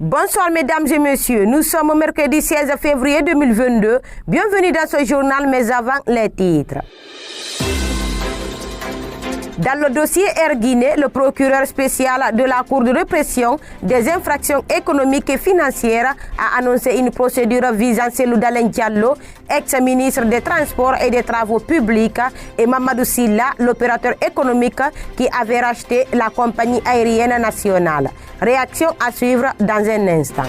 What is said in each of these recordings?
Bonsoir mesdames et messieurs, nous sommes mercredi 16 février 2022. Bienvenue dans ce journal, mais avant les titres. Dans le dossier Air Guinée, le procureur spécial de la Cour de répression des infractions économiques et financières a annoncé une procédure visant Cellou Dalein Diallo, ex-ministre des Transports et des Travaux publics, et Mamadou Sylla, l'opérateur économique qui avait racheté la compagnie aérienne nationale. Réaction à suivre dans un instant.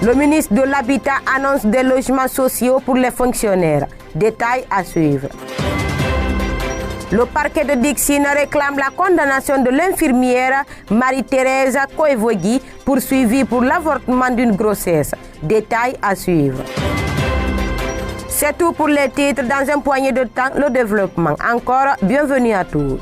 Le ministre de l'Habitat annonce des logements sociaux pour les fonctionnaires. Détails à suivre. Le parquet de Dixine réclame la condamnation de l'infirmière Marie-Thérèse Koevogui, poursuivie pour l'avortement d'une grossesse. Détails à suivre. C'est tout pour les titres. Dans un poignet de temps, le développement. Encore, bienvenue à tous.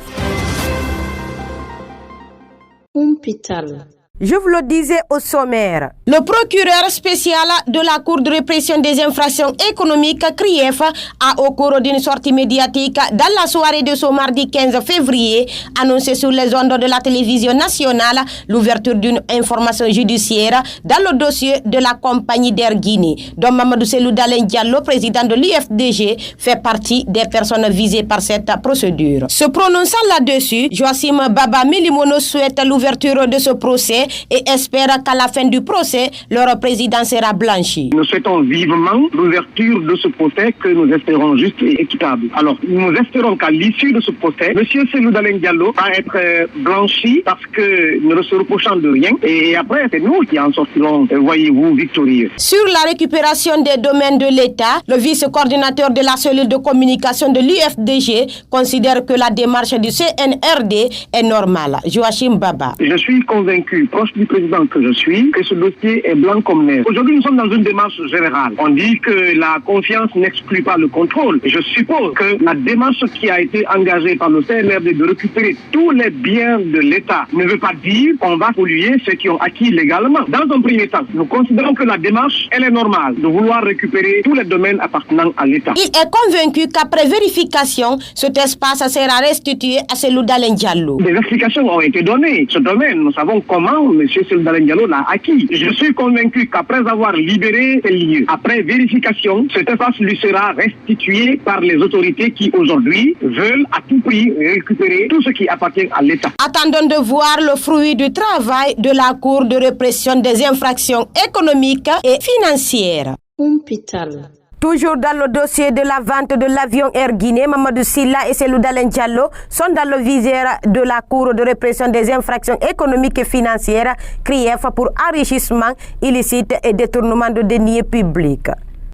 Hôpital. Je vous le disais au sommaire. Le procureur spécial de la Cour de répression des infractions économiques, CRIEF, a, au cours d'une sortie médiatique dans la soirée de ce mardi 15 février, annoncé sur les ondes de la télévision nationale l'ouverture d'une information judiciaire dans le dossier de la compagnie d'Air Guinée, dont Mamadou Cellou Dalein Diallo, président de l'UFDG, fait partie des personnes visées par cette procédure. Se prononçant là-dessus, Joachim Baba Milimono souhaite l'ouverture de ce procès et espère qu'à la fin du procès, leur président sera blanchi. Nous souhaitons vivement l'ouverture de ce procès que nous espérons juste et équitable. Alors, nous espérons qu'à l'issue de ce procès, M. Cellou Dalein Diallo va être blanchi parce que ne se reprochant de rien. Et après, c'est nous qui en sortirons, voyez-vous, victorieux. Sur la récupération des domaines de l'État, le vice-coordinateur de la cellule de communication de l'UFDG considère que la démarche du CNRD est normale. Joachim Baba. Je suis convaincu, proche du président que je suis, que ce dossier est blanc comme neige. Aujourd'hui, nous sommes dans une démarche générale. On dit que la confiance n'exclut pas le contrôle. Je suppose que la démarche qui a été engagée par le CNRD de récupérer tous les biens de l'État ne veut pas dire qu'on va polluer ceux qui ont acquis légalement. Dans un premier temps, nous considérons que la démarche, elle est normale, de vouloir récupérer tous les domaines appartenant à l'État. Il est convaincu qu'après vérification, cet espace sera restitué à Cellou Dalein Diallo. Des explications ont été données. Ce domaine, nous savons comment M. Cellou Dalein Diallo l'a acquis. Je suis convaincu qu'après avoir libéré ces lieux, après vérification, cet espace lui sera restitué par les autorités qui aujourd'hui veulent à tout prix récupérer tout ce qui appartient à l'État. Attendons de voir le fruit du travail de la Cour de répression des infractions économiques et financières. Hôpital. Toujours dans le dossier de la vente de l'avion Air Guinée, Mamadou Sylla et Cellou Dalein Diallo sont dans le viseur de la Cour de répression des infractions économiques et financières, CRIEF, pour enrichissement illicite et détournement de deniers publics.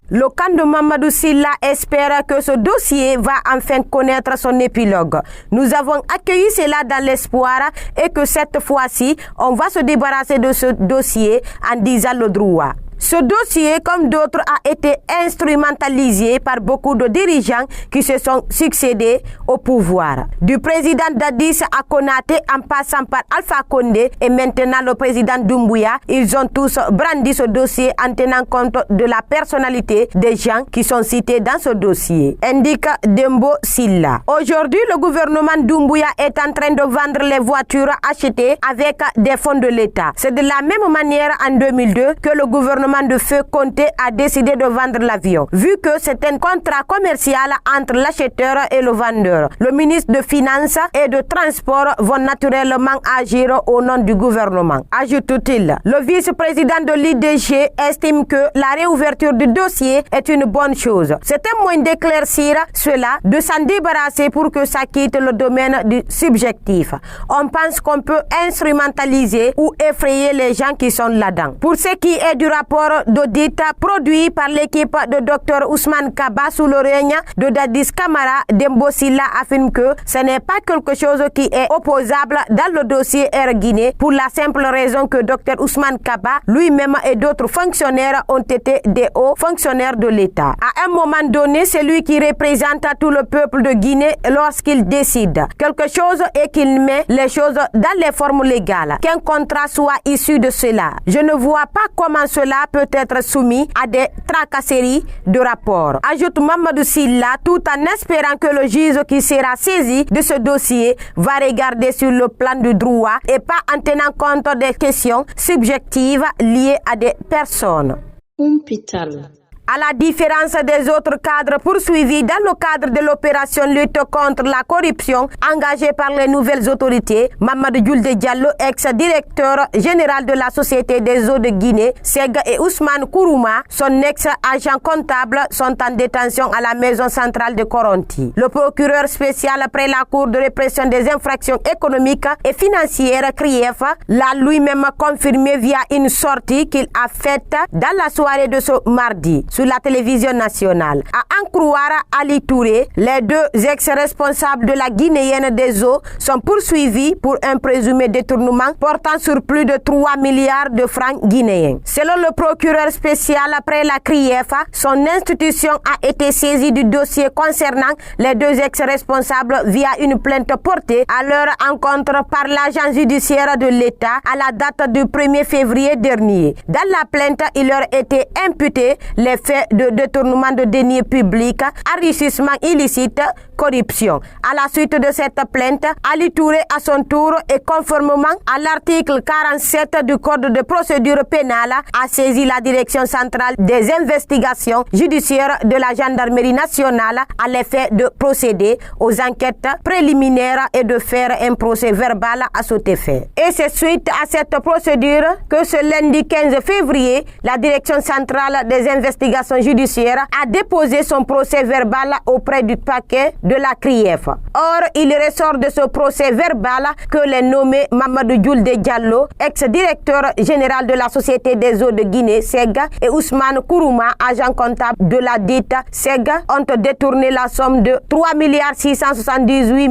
Le camp de Mamadou Sylla espère que ce dossier va enfin connaître son épilogue. Nous avons accueilli cela dans l'espoir et que cette fois-ci, on va se débarrasser de ce dossier en disant le droit. Ce dossier, comme d'autres, a été instrumentalisé par beaucoup de dirigeants qui se sont succédés au pouvoir. Du président Dadis à Konaté, en passant par Alpha Condé et maintenant le président Doumbouya, ils ont tous brandi ce dossier en tenant compte de la personnalité des gens qui sont cités dans ce dossier, indique Dembo Sylla. Aujourd'hui, le gouvernement Doumbouya est en train de vendre les voitures achetées avec des fonds de l'État. C'est de la même manière en 2002 que le gouvernement de Feu Conté a décidé de vendre l'avion. Vu que c'est un contrat commercial entre l'acheteur et le vendeur, le ministre de Finances et de Transport vont naturellement agir au nom du gouvernement. Ajoute-t-il. Le vice-président de l'IDG estime que la réouverture du dossier est une bonne chose. C'est un moyen d'éclaircir cela, de s'en débarrasser pour que ça quitte le domaine du subjectif. On pense qu'on peut instrumentaliser ou effrayer les gens qui sont là-dedans. Pour ce qui est du rapport d'audit produit par l'équipe de Dr Ousmane Kaba sous le règne de Dadis Camara, Dembo Sylla affirme que ce n'est pas quelque chose qui est opposable dans le dossier Air Guinée pour la simple raison que Dr Ousmane Kaba lui-même et d'autres fonctionnaires ont été des hauts fonctionnaires de l'État. À un moment donné, c'est lui qui représente tout le peuple de Guinée lorsqu'il décide quelque chose et qu'il met les choses dans les formes légales. Qu'un contrat soit issu de cela. Je ne vois pas comment cela peut être soumis à des tracasseries de rapport. Ajoute Mamadou Silla, tout en espérant que le juge qui sera saisi de ce dossier va regarder sur le plan du droit et pas en tenant compte des questions subjectives liées à des personnes. Hôpital. À la différence des autres cadres poursuivis dans le cadre de l'opération lutte contre la corruption engagée par les nouvelles autorités, Mamadou Julde Diallo, ex-directeur général de la Société des eaux de Guinée, SEG, et Ousmane Kourouma, son ex-agent comptable, sont en détention à la maison centrale de Koronti. Le procureur spécial après la Cour de répression des infractions économiques et financières, CRIEF, l'a lui-même confirmé via une sortie qu'il a faite dans la soirée de ce mardi sur la télévision nationale. À en croire Ali Touré, les deux ex-responsables de la Guinéenne des eaux sont poursuivis pour un présumé détournement portant sur plus de 3 milliards de francs guinéens. Selon le procureur spécial après la CRIEF, son institution a été saisie du dossier concernant les deux ex-responsables via une plainte portée à leur encontre par l'agent judiciaire de l'État à la date du 1er février dernier. Dans la plainte, il leur était imputé les faits de détournement de deniers publics, enrichissement illicite, corruption. À la suite de cette plainte, Ali Touré, à son tour et conformément à l'article 47 du Code de procédure pénale, a saisi la Direction centrale des investigations judiciaires de la Gendarmerie nationale à l'effet de procéder aux enquêtes préliminaires et de faire un procès verbal à cet effet. Et c'est suite à cette procédure que ce lundi 15 février, la Direction centrale des investigations judiciaire a déposé son procès verbal auprès du paquet de la CRIEF. Or, il ressort de ce procès verbal que les nommés Mamadou Julde Diallo, ex-directeur général de la Société des eaux de Guinée, SEG, et Ousmane Kourouma, agent comptable de la dite SEG, ont détourné la somme de 3 678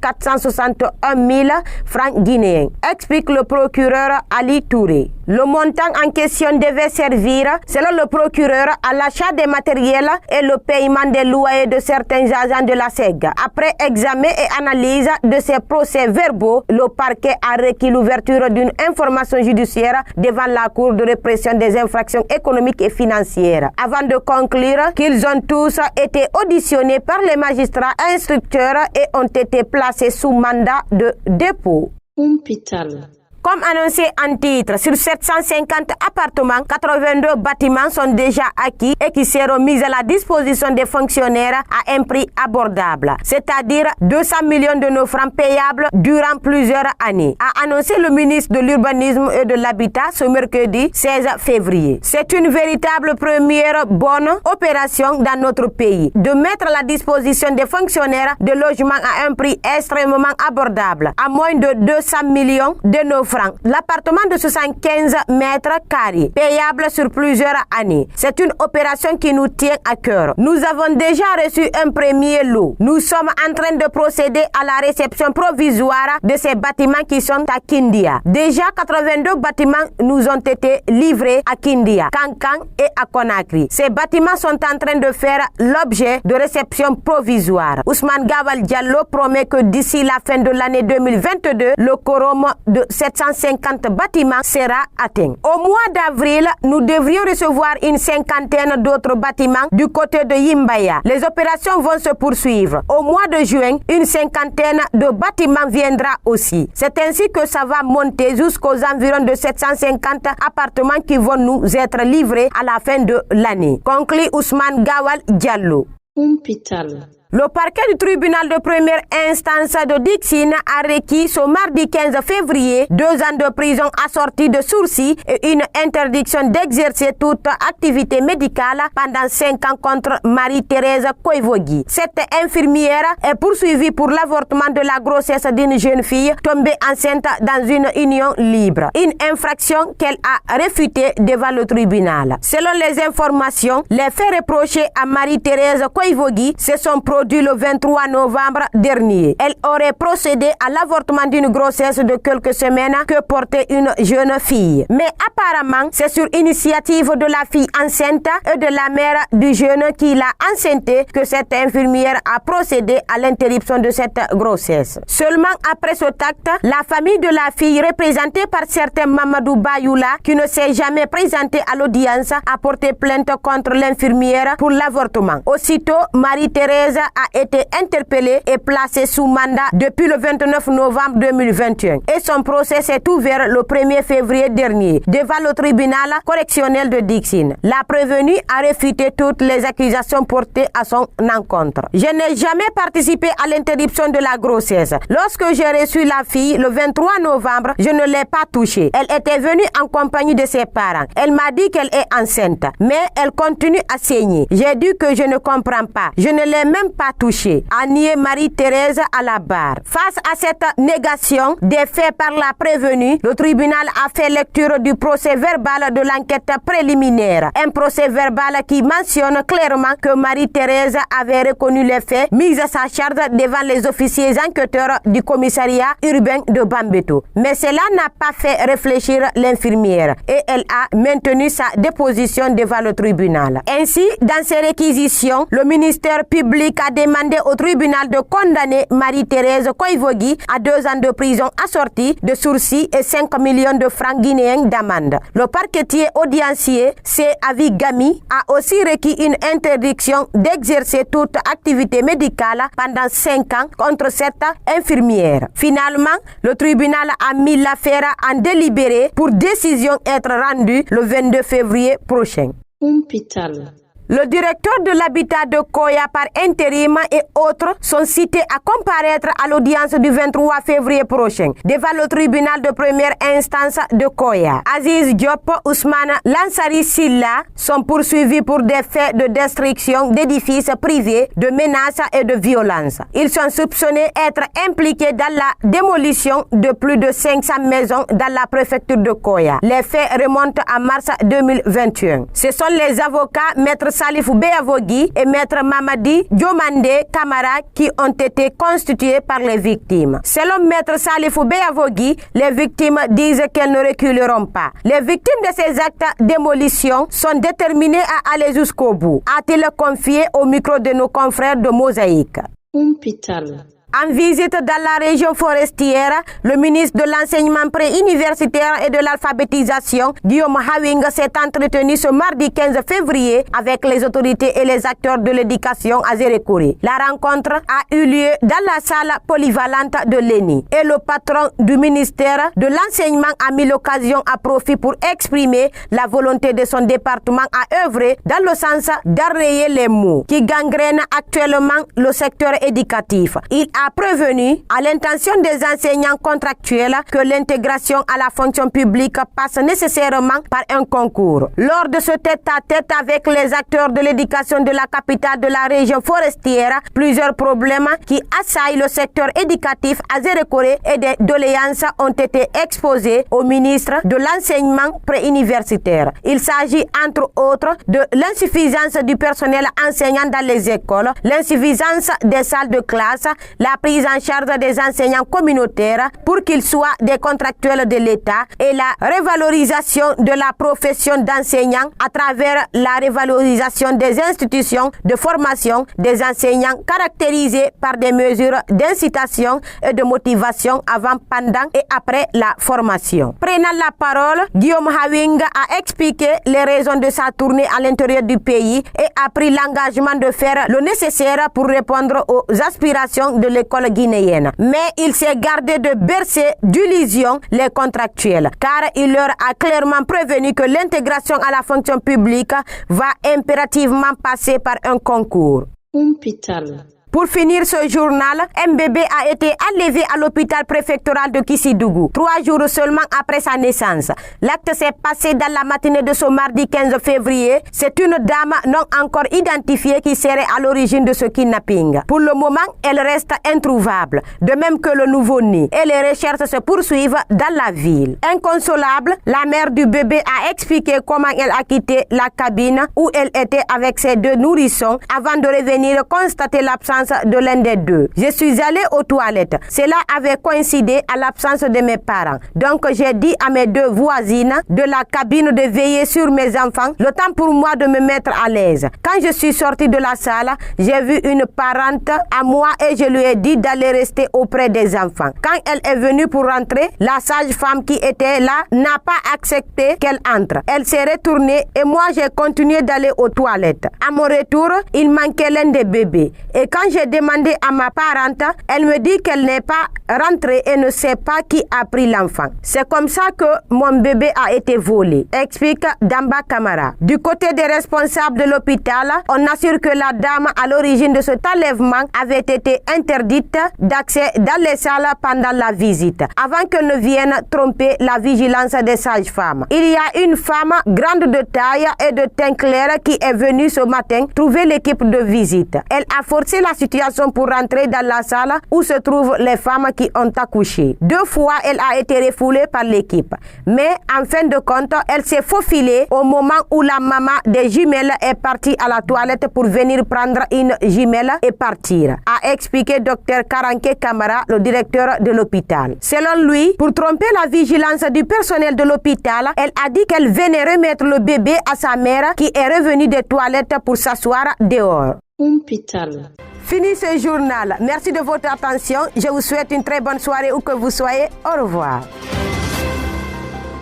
461 000 francs guinéens, explique le procureur Ali Touré. Le montant en question devait servir, selon le procureur, à l'achat des matériels et le paiement des loyers de certains agents de la SEG. Après examen et analyse de ces procès-verbaux, le parquet a requis l'ouverture d'une information judiciaire devant la Cour de répression des infractions économiques et financières, avant de conclure qu'ils ont tous été auditionnés par les magistrats instructeurs et ont été placés sous mandat de dépôt. Hôpital. Comme annoncé en titre, sur 750 appartements, 82 bâtiments sont déjà acquis et qui seront mis à la disposition des fonctionnaires à un prix abordable, c'est-à-dire 200 millions de nos francs payables durant plusieurs années, a annoncé le ministre de l'Urbanisme et de l'Habitat ce mercredi 16 février. C'est une véritable première bonne opération dans notre pays, de mettre à la disposition des fonctionnaires de logements à un prix extrêmement abordable, à moins de 200 millions de nos francs. L'appartement de 75 mètres carrés, payable sur plusieurs années. C'est une opération qui nous tient à cœur. Nous avons déjà reçu un premier lot. Nous sommes en train de procéder à la réception provisoire de ces bâtiments qui sont à Kindia. Déjà, 82 bâtiments nous ont été livrés à Kindia, Kankan et à Conakry. Ces bâtiments sont en train de faire l'objet de réception provisoire. Ousmane Gawal Diallo promet que d'ici la fin de l'année 2022, le quorum de 750 bâtiments sera atteint. Au mois d'avril, nous devrions recevoir une cinquantaine d'autres bâtiments du côté de Yimbaya. Les opérations vont se poursuivre. Au mois de juin, une cinquantaine de bâtiments viendra aussi. C'est ainsi que ça va monter jusqu'aux environs de 750 appartements qui vont nous être livrés à la fin de l'année. Conclut Ousmane Gawal Diallo. Hôpital. Le parquet du tribunal de première instance de Dixine a requis ce mardi 15 février 2 ans de prison assortis de sursis et une interdiction d'exercer toute activité médicale pendant 5 ans contre Marie-Thérèse Koivogi. Cette infirmière est poursuivie pour l'avortement de la grossesse d'une jeune fille tombée enceinte dans une union libre. Une infraction qu'elle a réfutée devant le tribunal. Selon les informations, les faits reprochés à Marie-Thérèse Koivogi se sont produits produit le 23 novembre dernier. Elle aurait procédé à l'avortement d'une grossesse de quelques semaines que portait une jeune fille. Mais apparemment, c'est sur initiative de la fille enceinte et de la mère du jeune qui l'a enceinté que cette infirmière a procédé à l'interruption de cette grossesse. Seulement après ce acte, la famille de la fille, représentée par certain Mamadou Bayoula, qui ne s'est jamais présenté à l'audience, a porté plainte contre l'infirmière pour l'avortement. Aussitôt, Marie-Thérèse a été interpellée et placée sous mandat depuis le 29 novembre 2021 et son procès s'est ouvert le 1er février dernier devant le tribunal correctionnel de Dixine. La prévenue a réfuté toutes les accusations portées à son encontre. Je n'ai jamais participé à l'interruption de la grossesse. Lorsque j'ai reçu la fille le 23 novembre, je ne l'ai pas touchée. Elle était venue en compagnie de ses parents. Elle m'a dit qu'elle est enceinte, mais elle continue à saigner. J'ai dit que je ne comprends pas. Je ne l'ai même pas touchée, a nié Marie-Thérèse à la barre. Face à cette négation des faits par la prévenue, le tribunal a fait lecture du procès verbal de l'enquête préliminaire. Un procès verbal qui mentionne clairement que Marie-Thérèse avait reconnu les faits mis à sa charge devant les officiers enquêteurs du commissariat urbain de Bambeto. Mais cela n'a pas fait réfléchir l'infirmière et elle a maintenu sa déposition devant le tribunal. Ainsi, dans ses réquisitions, le ministère public a demandé au tribunal de condamner Marie-Thérèse Koivogi à 2 ans de prison assortie de sursis et 5 millions de francs guinéens d'amende. Le parquetier audiencier, C. Avi Gami, a aussi requis une interdiction d'exercer toute activité médicale pendant 5 ans contre cette infirmière. Finalement, le tribunal a mis l'affaire en délibéré pour décision être rendue le 22 février prochain. Hôpital. Le directeur de l'habitat de Koya par intérim et autres sont cités à comparaître à l'audience du 23 février prochain devant le tribunal de première instance de Koya. Aziz Diop, Ousmane Lansari Silla sont poursuivis pour des faits de destruction d'édifices privés, de menaces et de violence. Ils sont soupçonnés d'être impliqués dans la démolition de plus de 500 maisons dans la préfecture de Koya. Les faits remontent à mars 2021. Ce sont les avocats Maître Salifou Beyavogi et Maître Mamadi Diomande Kamara qui ont été constitués par les victimes. Selon Maître Salifou Beyavogi, les victimes disent qu'elles ne reculeront pas. Les victimes de ces actes de démolition sont déterminées à aller jusqu'au bout, a-t-il confié au micro de nos confrères de Mosaïque. Hôpital. En visite dans la région forestière, le ministre de l'enseignement préuniversitaire et de l'alphabétisation, Guillaume Hawing, s'est entretenu ce mardi 15 février avec les autorités et les acteurs de l'éducation à Zérékouré. La rencontre a eu lieu dans la salle polyvalente de l'ENI et le patron du ministère de l'enseignement a mis l'occasion à profit pour exprimer la volonté de son département à œuvrer dans le sens d'enrayer les maux qui gangrènent actuellement le secteur éducatif. Il a prévenu à l'intention des enseignants contractuels que l'intégration à la fonction publique passe nécessairement par un concours. Lors de ce tête-à-tête avec les acteurs de l'éducation de la capitale de la région forestière, plusieurs problèmes qui assaillent le secteur éducatif à Zérékouré et des doléances ont été exposés au ministre de l'enseignement préuniversitaire. Il s'agit entre autres de l'insuffisance du personnel enseignant dans les écoles, l'insuffisance des salles de classe, la prise en charge des enseignants communautaires pour qu'ils soient des contractuels de l'État et la revalorisation de la profession d'enseignant à travers la revalorisation des institutions de formation des enseignants caractérisées par des mesures d'incitation et de motivation avant, pendant et après la formation. Prenant la parole, Guillaume Hawing a expliqué les raisons de sa tournée à l'intérieur du pays et a pris l'engagement de faire le nécessaire pour répondre aux aspirations de l'école guinéenne. Mais il s'est gardé de bercer d'illusions les contractuels, car il leur a clairement prévenu que l'intégration à la fonction publique va impérativement passer par un concours. Hôpital. Pour finir ce journal, un bébé a été enlevé à l'hôpital préfectoral de Kissidougou, 3 jours seulement après sa naissance. L'acte s'est passé dans la matinée de ce mardi 15 février. C'est une dame non encore identifiée qui serait à l'origine de ce kidnapping. Pour le moment, elle reste introuvable, de même que le nouveau-né, et les recherches se poursuivent dans la ville. Inconsolable, la mère du bébé a expliqué comment elle a quitté la cabine où elle était avec ses 2 nourrissons avant de revenir constater l'absence vigilance de l'un des deux. Je suis allée aux toilettes. Cela avait coïncidé à l'absence de mes parents. Donc j'ai dit à mes deux voisines de la cabine de veiller sur mes enfants, le temps pour moi de me mettre à l'aise. Quand je suis sortie de la salle, j'ai vu une parente à moi et je lui ai dit d'aller rester auprès des enfants. Quand elle est venue pour rentrer, la sage-femme qui était là n'a pas accepté qu'elle entre. Elle s'est retournée et moi j'ai continué d'aller aux toilettes. À mon retour, il manquait l'un des bébés. Et quand j'ai demandé à ma parente, elle me dit qu'elle n'est pas rentrée et ne sait pas qui a pris l'enfant. C'est comme ça que mon bébé a été volé, explique Damba Camara. Du côté des responsables de l'hôpital, on assure que la dame à l'origine de cet enlèvement avait été interdite d'accès dans les salles pendant la visite, avant qu'elle ne vienne tromper la vigilance des sages-femmes. Il y a une femme grande de taille et de teint clair qui est venue ce matin trouver l'équipe de visite. Elle a forcé la situation pour rentrer dans la salle où se trouvent les femmes qui ont accouché. 2 fois, elle a été refoulée par l'équipe. Mais en fin de compte, elle s'est faufilée au moment où la maman des jumelles est partie à la toilette pour venir prendre une jumelle et partir, a expliqué Dr Karanke Kamara, le directeur de l'hôpital. Selon lui, pour tromper la vigilance du personnel de l'hôpital, elle a dit qu'elle venait remettre le bébé à sa mère qui est revenue des toilettes pour s'asseoir dehors. Hôpital. Fini ce journal. Merci de votre attention. Je vous souhaite une très bonne soirée où que vous soyez. Au revoir.